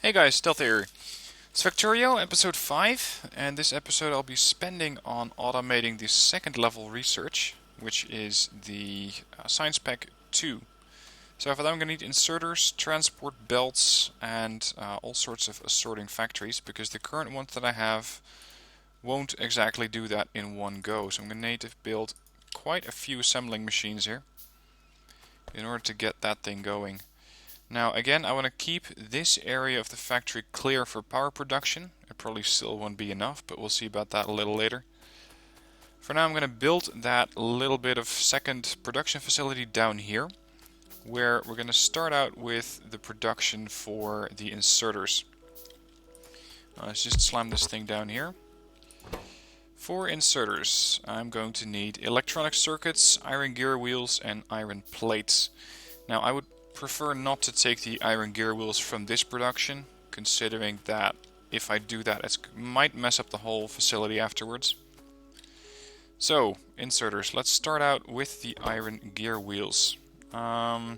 Hey guys, Stealth here. It's Factorio, episode 5, and this episode I'll be spending on automating the second level research, which is the Science Pack 2. So for that I'm going to need inserters, transport belts, and all sorts of assorting factories, because the current ones that I have won't exactly do that in one go. So I'm going to need to build quite a few assembling machines here in order to get that thing going. Now again, I want to keep this area of the factory clear for power production. It probably still won't be enough, but we'll see about that a little later. For now I'm going to build that little bit of second production facility down here, where we're going to start out with the production for the inserters. Let's just slam this thing down here. For inserters, I'm going to need electronic circuits, iron gear wheels, and iron plates. Now I would prefer not to take the iron gear wheels from this production, considering that if I do that it might mess up the whole facility afterwards. So, inserters, let's start out with the iron gear wheels. Okay,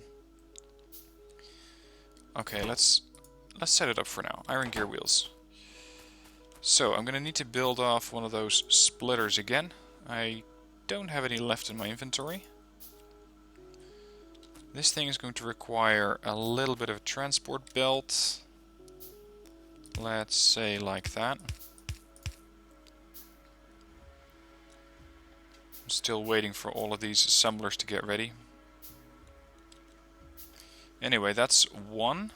let's set it up for now. Iron gear wheels. So, I'm gonna need to build off one of those splitters again. I don't have any left in my inventory. This thing is going to require a little bit of a transport belt. Let's say like that. I'm still waiting for all of these assemblers to get ready. Anyway, that's one.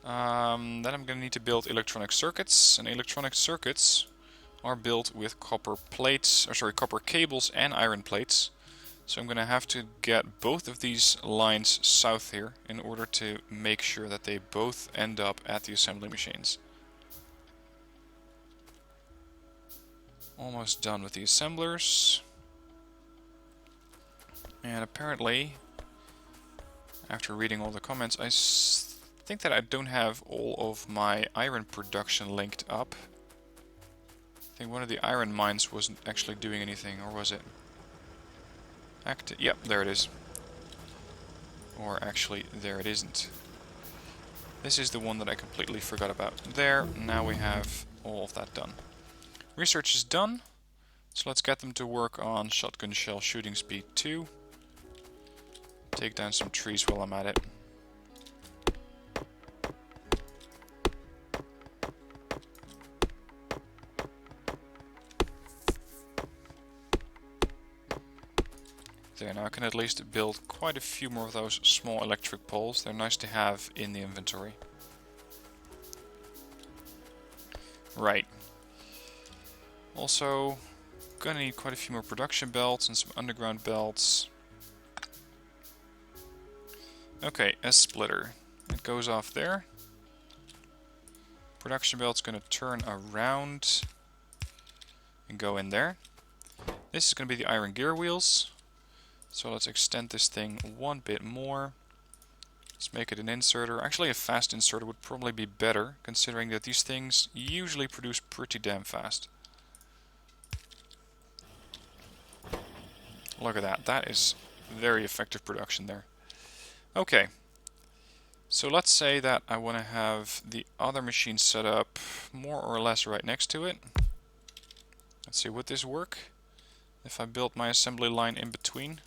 Then I'm going to need to build electronic circuits, and electronic circuits are built with copper cables and iron plates. So I'm going to have to get both of these lines south here in order to make sure that they both end up at the assembly machines. Almost done with the assemblers. And apparently, after reading all the comments, I think that I don't have all of my iron production linked up. I think one of the iron mines wasn't actually doing anything, or was it? Yep, there it is. Or actually, there it isn't. This is the one that I completely forgot about. There, now we have all of that done. Research is done, so let's get them to work on shotgun shell shooting speed 2. Take down some trees while I'm at it. There, now I can at least build quite a few more of those small electric poles. They're nice to have in the inventory. Right. Also, gonna need quite a few more production belts and some underground belts. Okay, a splitter. It goes off there. Production belt's gonna turn around and go in there. This is gonna be the iron gear wheels. So let's extend this thing one bit more. Let's make it an inserter. Actually, a fast inserter would probably be better, considering that these things usually produce pretty damn fast. Look at that. That is very effective production there. Okay. So let's say that I want to have the other machine set up more or less right next to it. Let's see, would this work if I built my assembly line in between?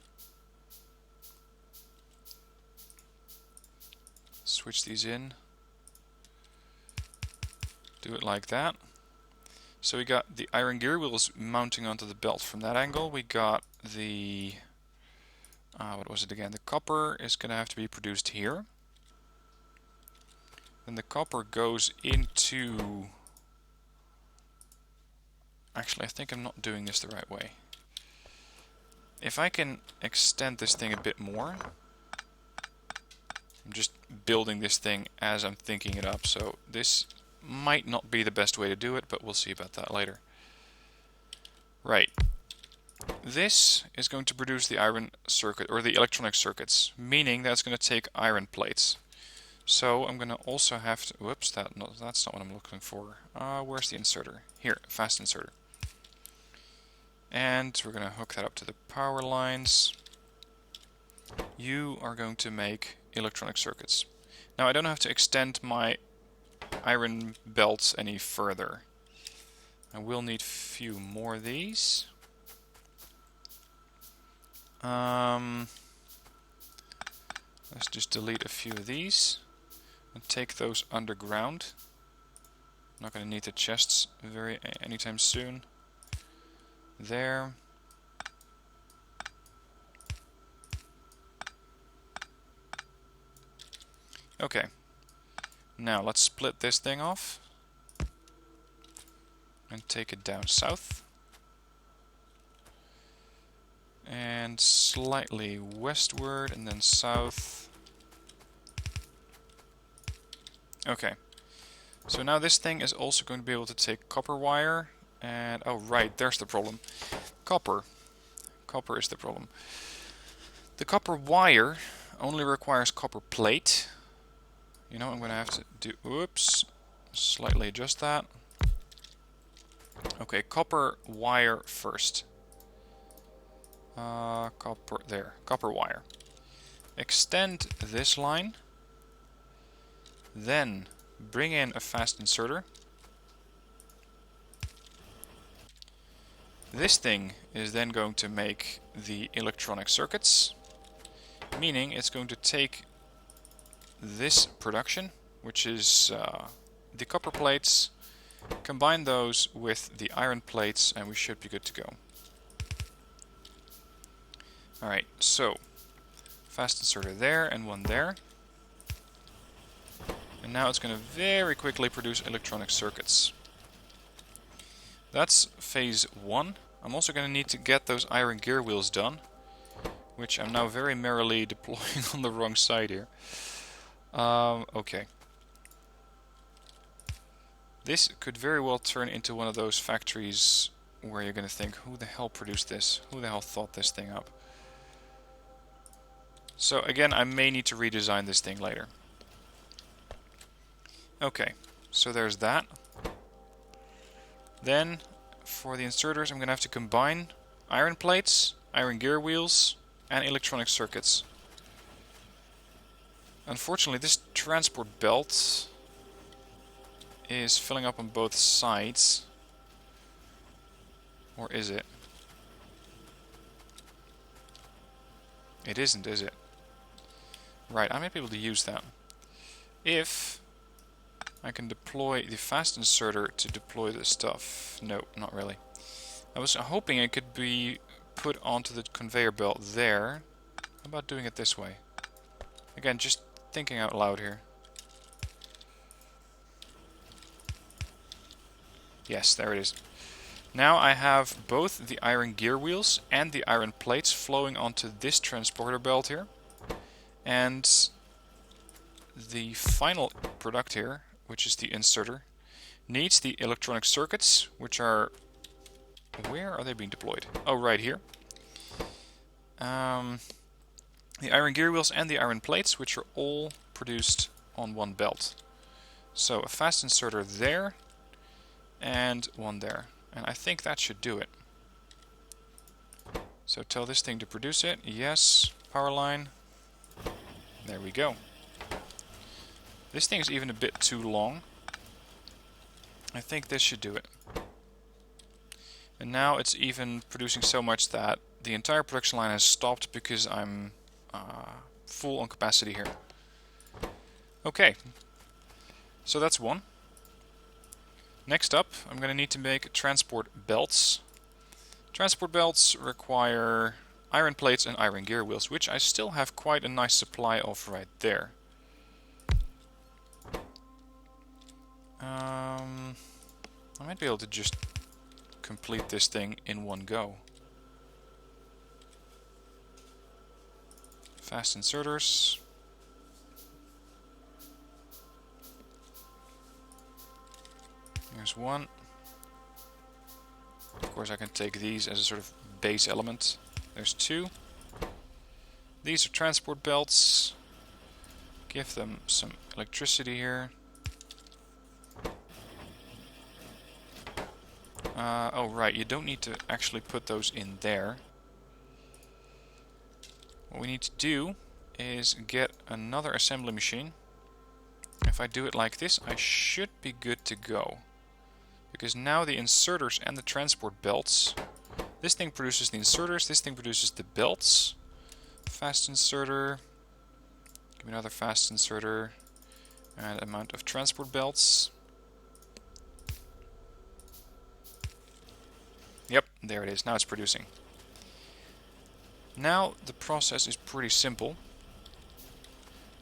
Switch these in. Do it like that. So we got the iron gear wheels mounting onto the belt from that angle. We got the... what was it again? The copper is going to have to be produced here. Then the copper goes into... Actually, I think I'm not doing this the right way. If I can extend this thing a bit more... I'm just building this thing as I'm thinking it up, so this might not be the best way to do it, but we'll see about that later. Right. This is going to produce the iron circuit, or the electronic circuits, meaning that's going to take iron plates. So I'm going to also have to... Whoops, that's not what I'm looking for. Where's the inserter? Here, fast inserter. And we're going to hook that up to the power lines. You are going to make electronic circuits. Now I don't have to extend my iron belts any further. I will need a few more of these. Let's just delete a few of these and take those underground. Not going to need the chests anytime soon. There. Okay. Now let's split this thing off and take it down south. And slightly westward and then south. Okay. So now this thing is also going to be able to take copper wire and... oh right, there's the problem. Copper. Copper is the problem. The copper wire only requires copper plate. You know, I'm going to have to do... oops. Slightly adjust that. Okay, copper wire first. Copper wire. Extend this line. Then bring in a fast inserter. This thing is then going to make the electronic circuits, meaning it's going to take this production, which is the copper plates, combine those with the iron plates, and we should be good to go. Alright, so fast inserter there and one there. And now it's going to very quickly produce electronic circuits. That's phase 1. I'm also going to need to get those iron gear wheels done, which I'm now very merrily deploying on the wrong side here. Okay. This could very well turn into one of those factories where you're going to think, who the hell produced this? Who the hell thought this thing up? So again, I may need to redesign this thing later. Okay, so there's that. Then, for the inserters, I'm going to have to combine iron plates, iron gear wheels, and electronic circuits. Unfortunately, this transport belt is filling up on both sides. Or is it? It isn't, is it? Right, I might be able to use that. If I can deploy the fast inserter to deploy this stuff. No, not really. I was hoping it could be put onto the conveyor belt there. How about doing it this way? Again, just thinking out loud here. Yes, there it is. Now I have both the iron gear wheels and the iron plates flowing onto this transporter belt here. And the final product here, which is the inserter, needs the electronic circuits, which are... where are they being deployed? Oh, right here. The iron gear wheels and the iron plates, which are all produced on one belt. So a fast inserter there, and one there. And I think that should do it. So tell this thing to produce it. Yes, power line. There we go. This thing is even a bit too long. I think this should do it. And now it's even producing so much that the entire production line has stopped because I'm full on capacity here. Okay. So that's one. Next up, I'm going to need to make transport belts. Transport belts require iron plates and iron gear wheels, which I still have quite a nice supply of right there. I might be able to just complete this thing in one go. Fast inserters. Here's one. Of course I can take these as a sort of base element. There's two. These are transport belts. Give them some electricity here. Oh right, you don't need to actually put those in there. What we need to do is get another assembly machine. If I do it like this, I should be good to go. Because now the inserters and the transport belts, this thing produces the inserters, this thing produces the belts. Fast inserter, give me another fast inserter, and amount of transport belts. Yep, there it is, now it's producing. Now the process is pretty simple,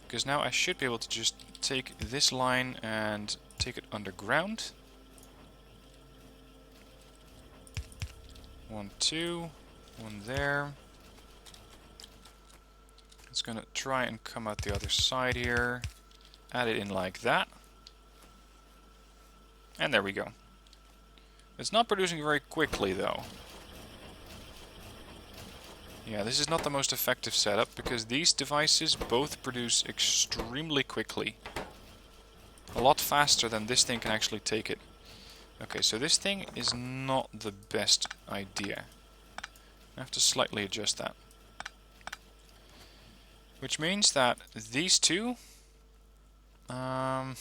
because now I should be able to just take this line and take it underground. 1, 2, 1 there. It's gonna try and come out the other side here. Add it in like that. And there we go. It's not producing very quickly though. Yeah, this is not the most effective setup because these devices both produce extremely quickly. A lot faster than this thing can actually take it. Okay, so this thing is not the best idea. I have to slightly adjust that. Which means that these two... how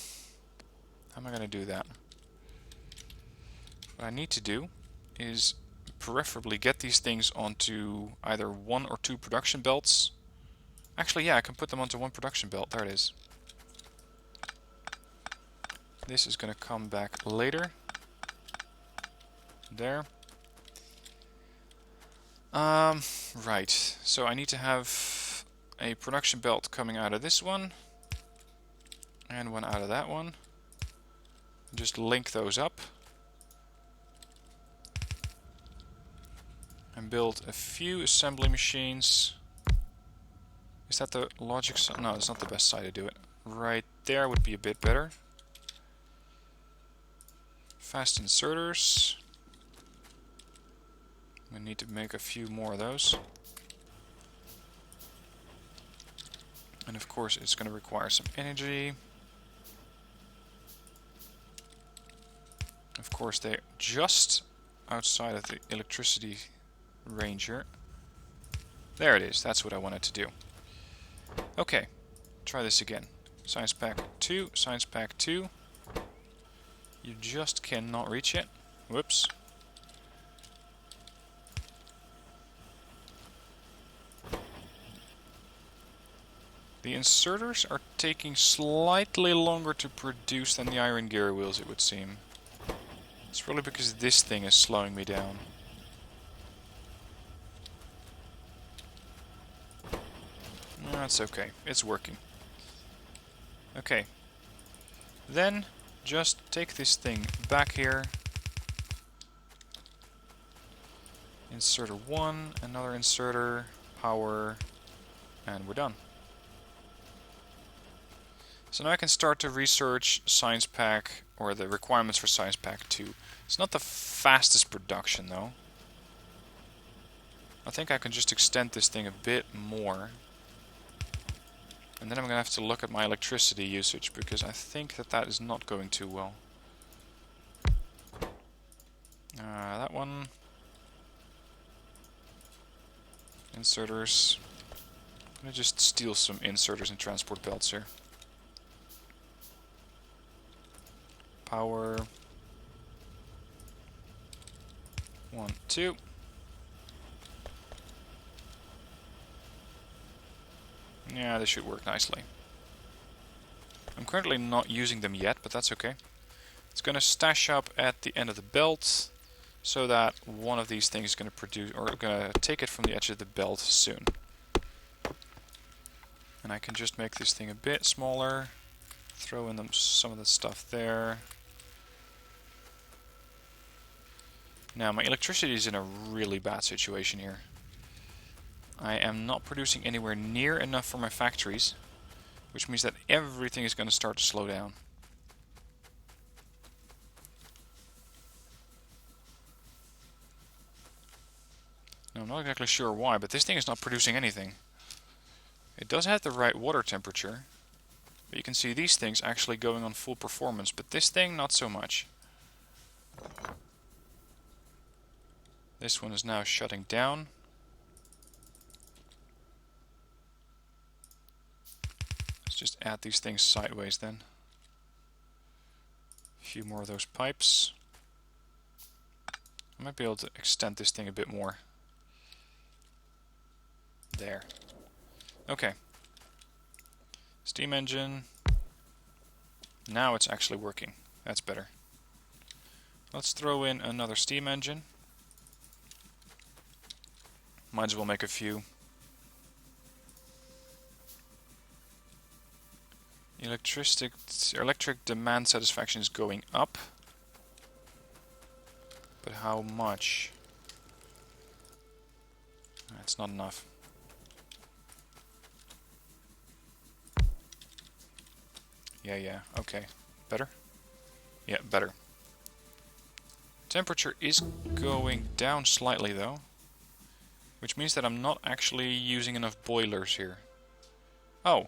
am I going to do that? What I need to do is preferably get these things onto either 1 or 2 production belts. Actually, yeah, I can put them onto 1 production belt. There it is. This is going to come back later. There. Right. So I need to have a production belt coming out of this one. And one out of that one. Just link those up. And build a few assembly machines. Is that the logic side? No, it's not the best side to do it. Right there would be a bit better. Fast inserters. We need to make a few more of those. And of course it's going to require some energy. Of course they're just outside of the electricity range here. There it is, that's what I wanted to do. Okay, try this again. Science Pack 2, Science Pack 2. You just cannot reach it. Whoops. The inserters are taking slightly longer to produce than the iron gear wheels, it would seem. It's probably because this thing is slowing me down. No, it's okay. It's working. Okay. Then, just take this thing back here. Inserter 1, another inserter, power, and we're done. So now I can start to research Science Pack, or the requirements for Science Pack 2. It's not the fastest production though. I think I can just extend this thing a bit more. And then I'm going to have to look at my electricity usage, because I think that that is not going too well. That one. Inserters. I'm going to just steal some inserters and transport belts here. Power. 1, 2. Yeah, this should work nicely. I'm currently not using them yet, but that's okay. It's going to stash up at the end of the belt, so that one of these things is going to produce, or going to take it from the edge of the belt soon. And I can just make this thing a bit smaller, throw in some of the stuff there. Now my electricity is in a really bad situation here. I am not producing anywhere near enough for my factories, which means that everything is going to start to slow down. Now, I'm not exactly sure why, but this thing is not producing anything. It does have the right water temperature, but you can see these things actually going on full performance, but this thing not so much. This one is now shutting down. Let's just add these things sideways then. few more of those pipes. I might be able to extend this thing a bit more. There. Okay. Steam engine. Now it's actually working. That's better. Let's throw in another steam engine. Might as well make a few. Electric demand satisfaction is going up. But how much? That's not enough. Yeah, okay. Better? Yeah, better. Temperature is going down slightly though. Which means that I'm not actually using enough boilers here. Oh.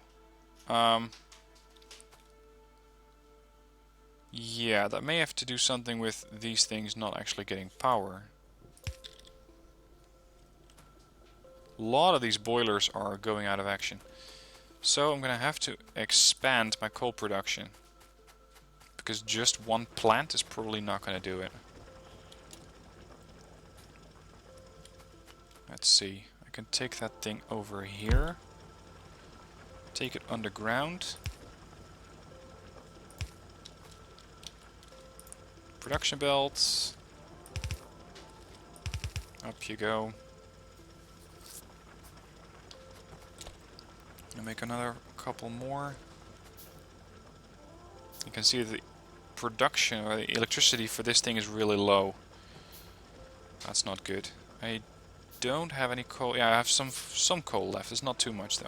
Yeah, that may have to do something with these things not actually getting power. A lot of these boilers are going out of action. So I'm going to have to expand my coal production. Because just one plant is probably not going to do it. Let's see. I can take that thing over here. Take it underground. Production belts. Up you go. And make another couple more. You can see the production or the electricity for this thing is really low. That's not good. I don't have any coal. Yeah, I have some coal left. It's not too much though.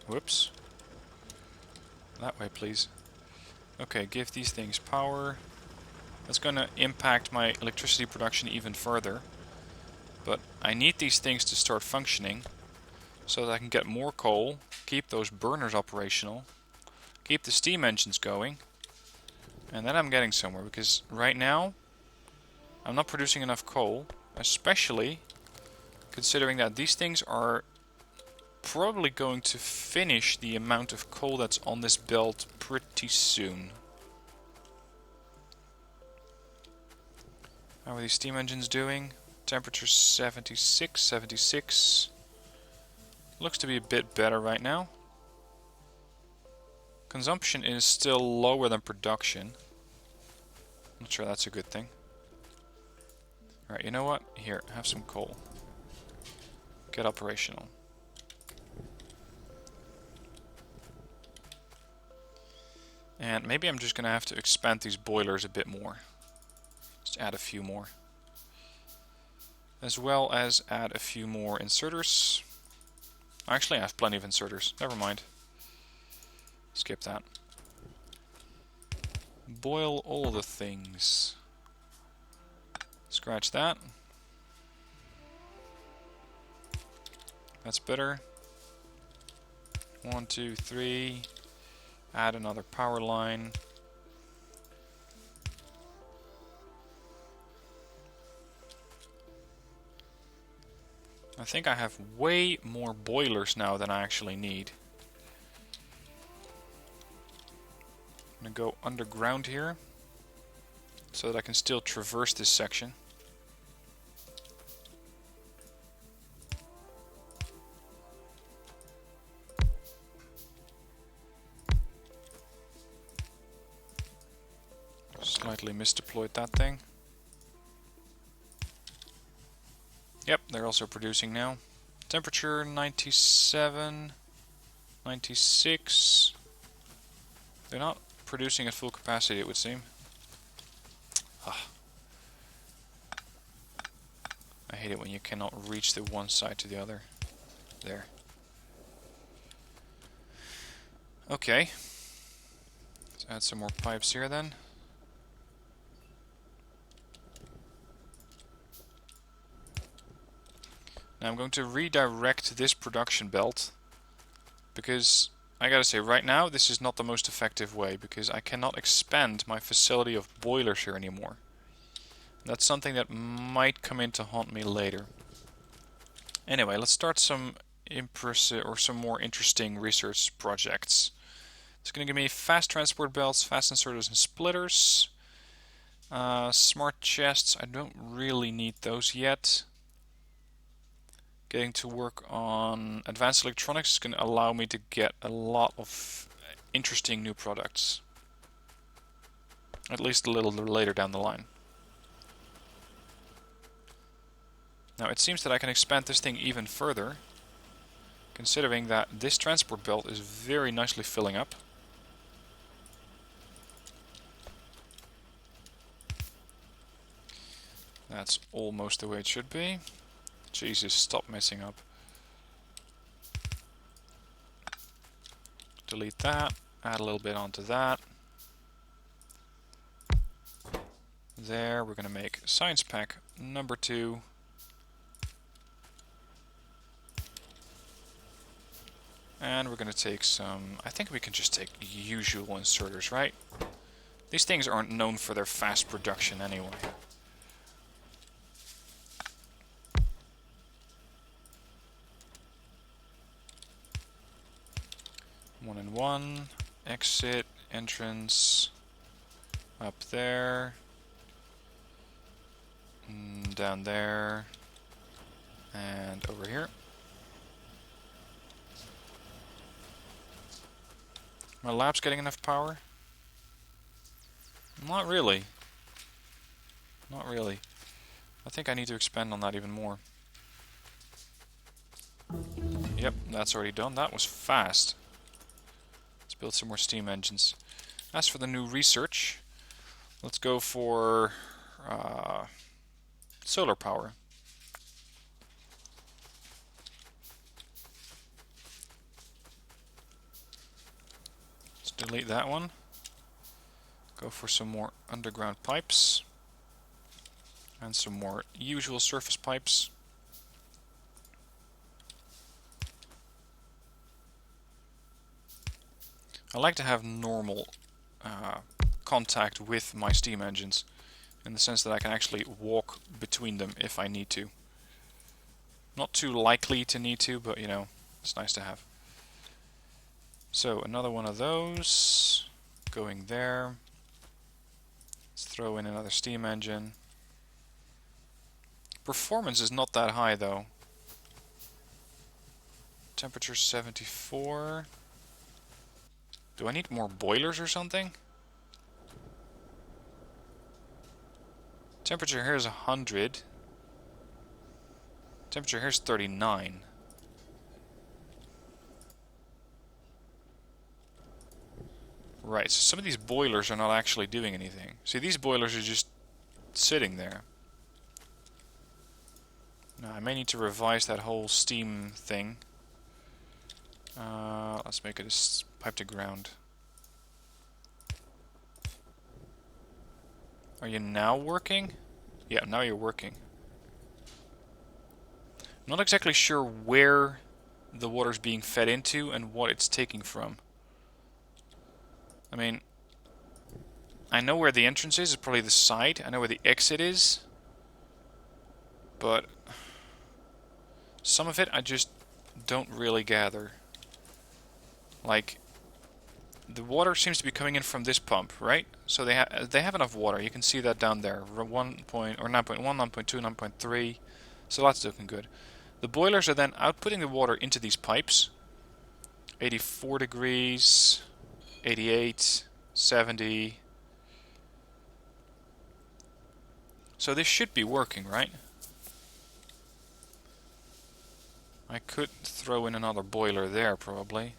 Whoops. That way, please. Okay, give these things power. That's going to impact my electricity production even further. But I need these things to start functioning so that I can get more coal, keep those burners operational, keep the steam engines going, and then I'm getting somewhere. Because right now, I'm not producing enough coal, especially considering that these things are probably going to finish the amount of coal that's on this belt pretty soon. How are these steam engines doing? Temperature 76, 76. Looks to be a bit better right now. Consumption is still lower than production. Not sure that's a good thing. Alright, you know what? Here, have some coal. Get operational. And maybe I'm just going to have to expand these boilers a bit more. Just add a few more. As well as add a few more inserters. Actually, I have plenty of inserters. Never mind. Skip that. Boil all the things. Scratch that. That's better. 1, 2, 3. Add another power line. I think I have way more boilers now than I actually need. I'm going to go underground here so that I can still traverse this section. Slightly misdeployed that thing. Yep, they're also producing now. Temperature 97, 96. They're not producing at full capacity, it would seem. Ah. I hate it when you cannot reach the one side to the other. There. Okay. Let's add some more pipes here then. Now I'm going to redirect this production belt, because I gotta say, right now this is not the most effective way, because I cannot expand my facility of boilers here anymore. That's something that might come in to haunt me later. Anyway, let's start some impressive or some more interesting research projects. It's going to give me fast transport belts, fast inserters and splitters. Smart chests, I don't really need those yet. Getting to work on advanced electronics is going to allow me to get a lot of interesting new products. At least a little later down the line. Now it seems that I can expand this thing even further, considering that this transport belt is very nicely filling up. That's almost the way it should be. Jesus, stop messing up. Delete that, add a little bit onto that. There, we're going to make science pack number 2. And we're going to take some, I think we can just take usual inserters, right? These things aren't known for their fast production anyway. One and one, exit, entrance, up there, down there, and over here. My lab's getting enough power? Not really. Not really. I think I need to expand on that even more. Yep, that's already done. That was fast. Let's build some more steam engines. As for the new research, let's go for solar power. Let's delete that one. Go for some more underground pipes. And some more usual surface pipes. I like to have normal contact with my steam engines, in the sense that I can actually walk between them if I need to. Not too likely to need to, but you know, it's nice to have. So another one of those going there. Let's throw in another steam engine. Performance is not that high though. Temperature 74. Do I need more boilers or something? Temperature here is 100. Temperature here is 39. Right, so some of these boilers are not actually doing anything. See, these boilers are just sitting there. Now, I may need to revise that whole steam thing. Let's make it a pipe to ground. Are you now working? Yeah, now you're working. I'm not exactly sure where the water's being fed into and what it's taking from. I mean, I know where the entrance is, it's probably the side. I know where the exit is. But some of it I just don't really gather. Like, the water seems to be coming in from this pump, right? So they have enough water. You can see that down there. 1 point, or 9.1, 9.2, 9.3. So that's looking good. The boilers are then outputting the water into these pipes. 84 degrees, 88, 70. So this should be working, right? I could throw in another boiler there, probably.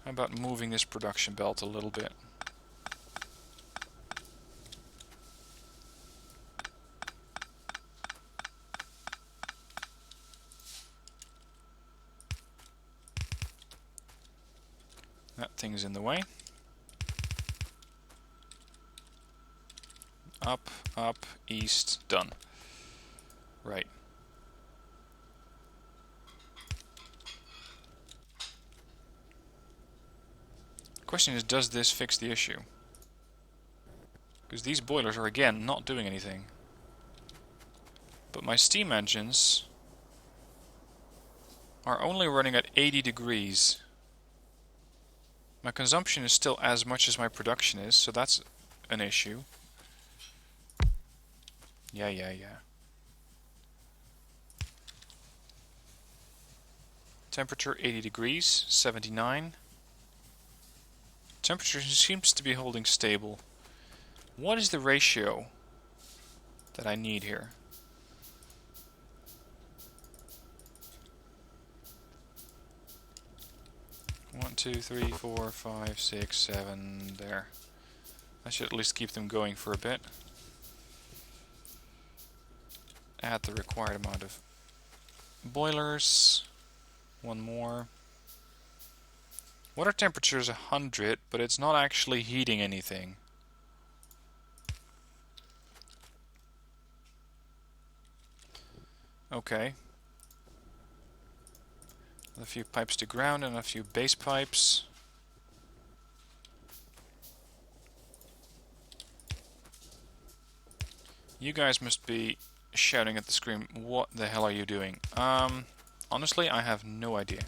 How about moving this production belt a little bit? That thing's in the way. Up, up, east, done. Right. Question is, does this fix the issue? Because these boilers are again not doing anything. But my steam engines are only running at 80 degrees. My consumption is still as much as my production is, so that's an issue. Yeah. Temperature 80 degrees, 79. Temperature seems to be holding stable. What is the ratio that I need here? One, two, three, four, five, six, seven, there. I should at least keep them going for a bit. Add the required amount of boilers. One more. Water temperature is 100, but it's not actually heating anything. Okay. A few pipes to ground and a few base pipes. You guys must be shouting at the screen, what the hell are you doing? Honestly, I have no idea.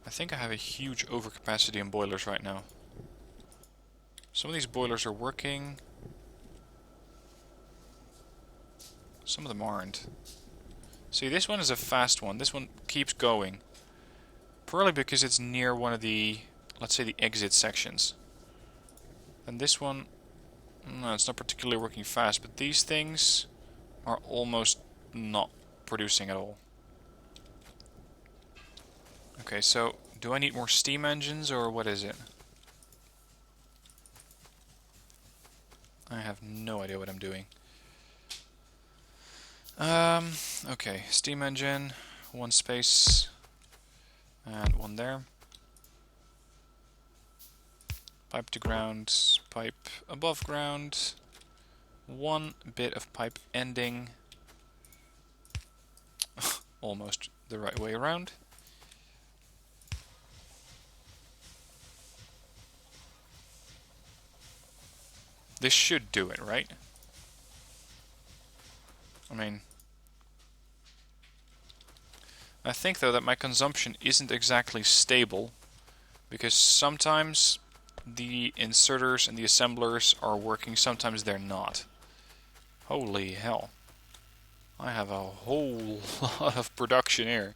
I think I have a huge overcapacity in boilers right now. Some of these boilers are working. Some of them aren't. See, this one is a fast one. This one keeps going. Probably because it's near one of the, let's say, the exit sections. And this one, no, it's not particularly working fast, but these things are almost not producing at all. Okay, so do I need more steam engines or what is it? I have no idea what I'm doing. Okay, steam engine, one space, and one there. Pipe to ground, pipe above ground, one bit of pipe ending, almost the right way around. This should do it, right? I mean, I think though that my consumption isn't exactly stable, because sometimes the inserters and the assemblers are working, sometimes they're not. Holy hell. I have a whole lot of production here.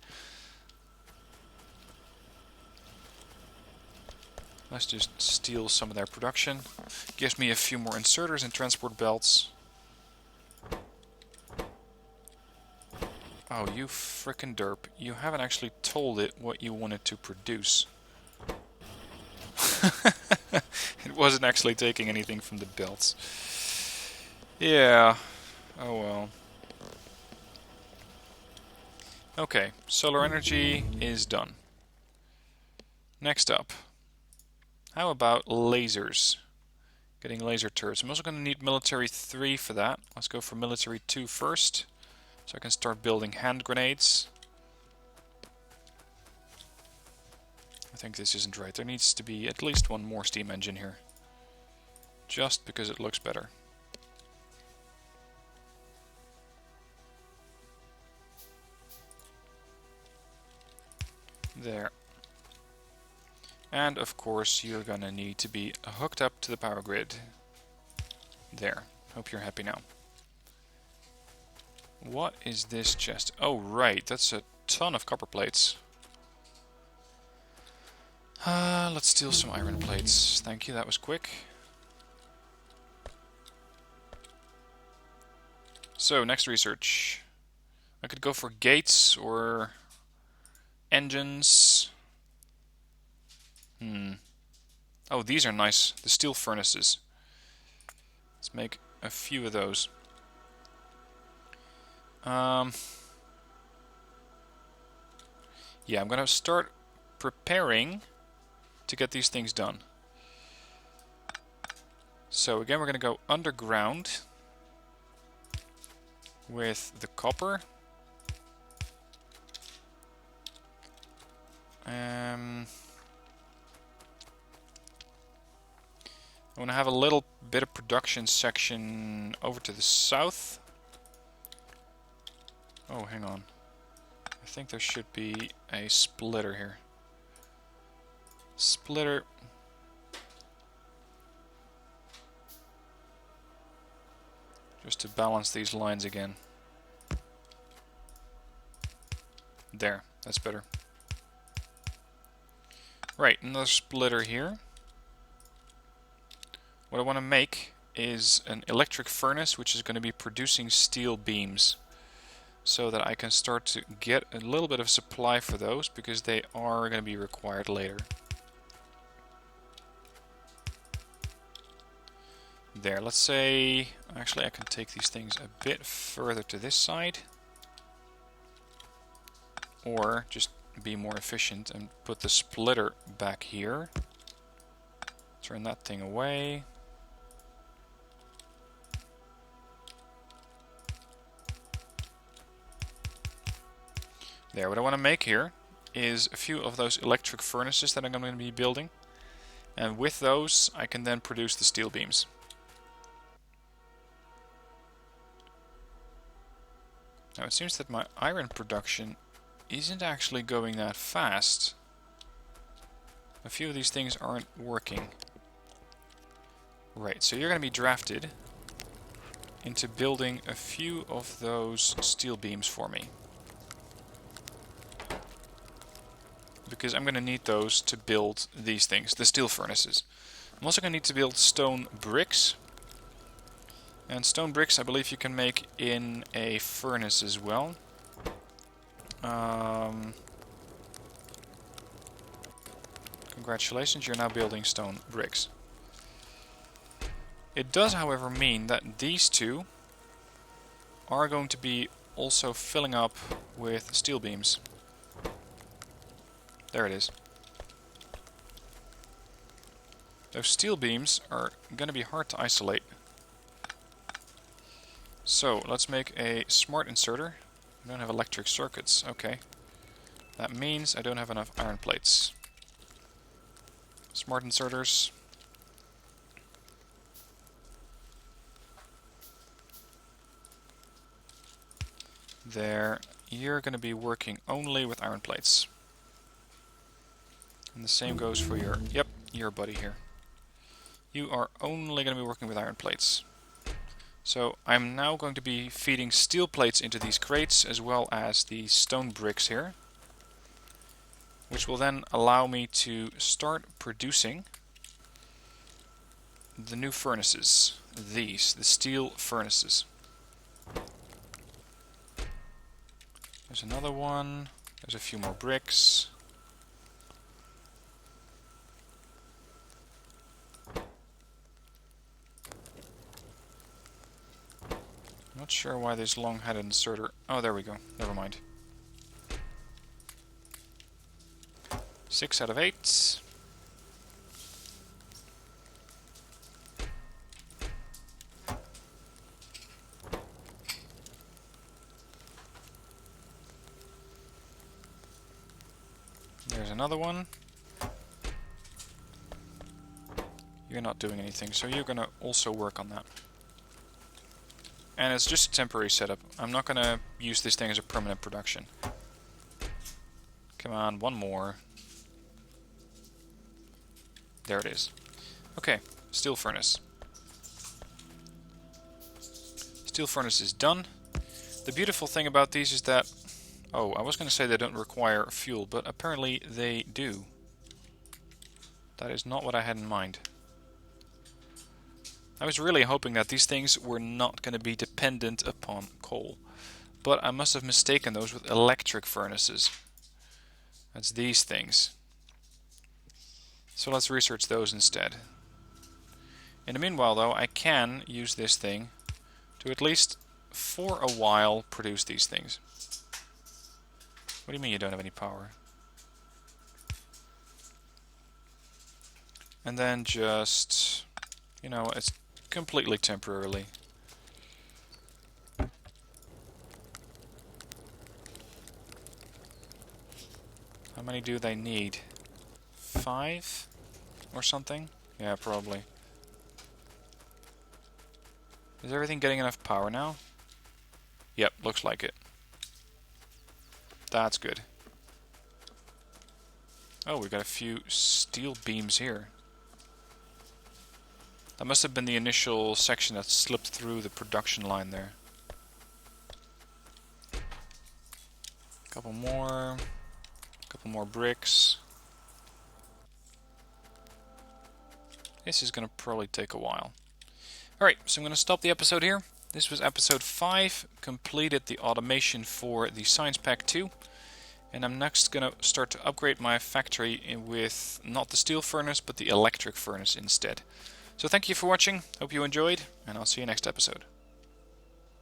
Let's just steal some of their production. Gives me a few more inserters and transport belts. Oh, you frickin' derp. You haven't actually told it what you wanted to produce. It wasn't actually taking anything from the belts. Yeah. Oh well. Okay, solar energy is done. Next up. How about lasers? Getting laser turrets. I'm also going to need military 3 for that. Let's go for military 2 first. So I can start building hand grenades. I think this isn't right. There needs to be at least one more steam engine here. Just because it looks better. There. And of course you're gonna need to be hooked up to the power grid. There. Hope you're happy now. What is this chest? Oh right, that's a ton of copper plates. Let's steal some iron plates. Thank you, that was quick. So, next research. I could go for gates or engines. Oh, these are nice. The steel furnaces. Let's make a few of those. Yeah, I'm gonna start preparing to get these things done. So again, we're gonna go underground with the copper. I want to have a little bit of production section over to the south. Oh, hang on. I think there should be a splitter here. Splitter. Just to balance these lines again. There, that's better. Right, another splitter here. What I want to make is an electric furnace which is going to be producing steel beams, so that I can start to get a little bit of supply for those, because they are going to be required later. There, let's say, actually I can take these things a bit further to this side, or just be more efficient and put the splitter back here. Turn that thing away. There, what I want to make here is a few of those electric furnaces that I'm going to be building, and with those I can then produce the steel beams. Now it seems that my iron production isn't actually going that fast. A few of these things aren't working. Right, so you're going to be drafted into building a few of those steel beams for me, because I'm going to need those to build these things, the steel furnaces. I'm also going to need to build stone bricks. And stone bricks I believe you can make in a furnace as well. Congratulations, you're now building stone bricks. It does, however, mean that these two are going to be also filling up with steel beams. There it is. Those steel beams are going to be hard to isolate. So, let's make a smart inserter. I don't have electric circuits, okay. That means I don't have enough iron plates. Smart inserters. There, you're going to be working only with iron plates. And the same goes for your buddy here. You are only going to be working with iron plates. So I'm now going to be feeding steel plates into these crates as well as the stone bricks here, which will then allow me to start producing the new furnaces. The steel furnaces. There's another one. There's a few more bricks. Not sure why this long-headed inserter... Oh, there we go. Never mind. 6 out of 8. There's another one. You're not doing anything, so you're gonna also work on that. And it's just a temporary setup. I'm not gonna use this thing as a permanent production. Come on, one more. There it is. Okay, steel furnace. Steel furnace is done. The beautiful thing about these is that... Oh, I was gonna say they don't require fuel, but apparently they do. That is not what I had in mind. I was really hoping that these things were not going to be dependent upon coal, but I must have mistaken those with electric furnaces. That's these things. So let's research those instead. In the meanwhile though, I can use this thing to at least for a while produce these things. What do you mean you don't have any power? And then just, you know, it's completely temporarily. How many do they need? 5 or something? Yeah, probably. Is everything getting enough power now? Yep, looks like it. That's good. Oh, we've got a few steel beams here. That must have been the initial section that slipped through the production line there. Couple more bricks. This is going to probably take a while. Alright, so I'm going to stop the episode here. This was episode 5, completed the automation for the Science Pack 2. And I'm next going to start to upgrade my factory with not the steel furnace, but the electric furnace instead. So thank you for watching, hope you enjoyed, and I'll see you next episode.